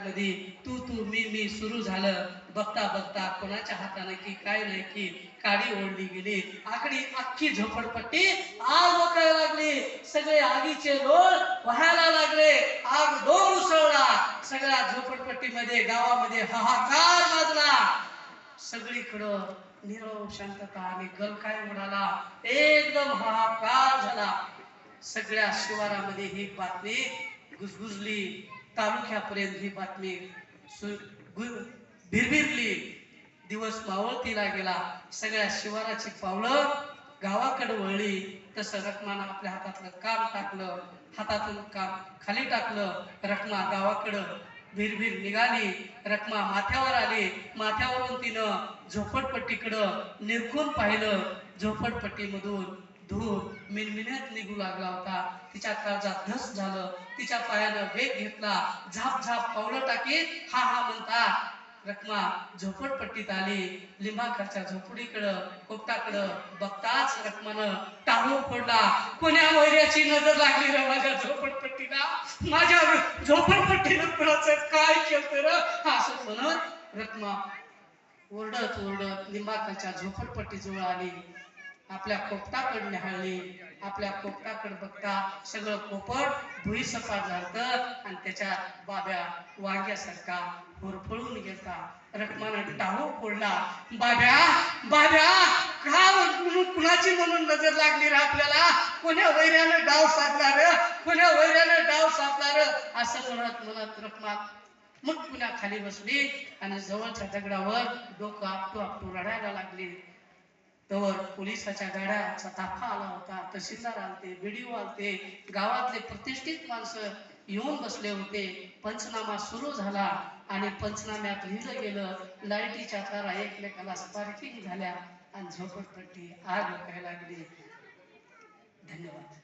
मध्ये तू तू मी सुरू झालं. बघता बघता कोणाच्या हाताने की काय नाही की काडी ओढली गेली. आकडी अख्खी झोपडपट्टी आग ओकायला लागली. सगळे आगीचे लोळ व्हायला लागले. आग डोल उसळला. सगळ्या झोपडपट्टीमध्ये गावामध्ये हाहाकार माजला. सगळीकडं नीरव शांतता आणि गलकाय उडाला. एकदम हाहाकार झाला. सगळ्या शिवारामध्ये ही बातमी गुजगुजली. तालुक्यापर्यंत ही बातमी भिरभिरली. दिवस मावळतीला गेला. सगळ्या शिवाराची पावलं गावाकडे वळली. तसं रखमानं आपल्या हातातलं काम टाकलं. हातातून काम खाली टाकलं. रखमा गावाकडं भिरभिर निघाली. रखमा माथ्यावर आली. माथ्यावरून तिनं झोपडपट्टीकडं निरखून पाहिलं. झोपडपट्टीमधून धूर मिनमिनत निघू लागला होता. तिच्या काळजात धस झालं. तिच्या पायानं वेग घेतला. झाप झाप पावलं टाकीत हा हा म्हणता रखमा झोपडपट्टीत आली. लिंबाखालच्या झोपडीकडं कोपटाकडं बघताच रखमानं टाळू फोडला. कोण्या वैऱ्याची नजर लागली रे माझ्या झोपडपट्टीला. माझ्या झोपडपट्टीनं कुणाचं काय केलं र असं म्हणत रखमा ओरडत ओरडत लिंबाखालच्या झोपडपट्टी जवळ आली. आपल्या कोपटाकडे निहाळली. आपल्या कोपटाकडे बघता सगळं कोपट भुईसपाट झालं आणि त्याच्या बाब्या वांग्यासारखा होरपळून गेला. रखमानं टाळू फोडला. बाब्या बाब्या का कुणाची म्हणून नजर लागली रे आपल्याला. कोण्या वैऱ्यानं डाव साधला रे. कोण्या वैऱ्यानं डाव साधला रे असं म्हणत म्हणत रखमा मग पुन्हा खाली बसली आणि जवळच्या दगडावर डोकं आपटू आपटू रडायला लागली. तवर पोलिसाच्या गाड्याचा ताफा आला होता. तहसीलदार आलते, बीडीओ आलते, गावातले प्रतिष्ठित माणसं येऊन बसले होते. पंचनामा सुरू झाला आणि पंचनाम्यात लिहिलं गेलं लाईटीच्या तारा एकमेकाला स्पार्किंग झाल्या आणि झोपडपट्टी आग ओकायला लागली. धन्यवाद.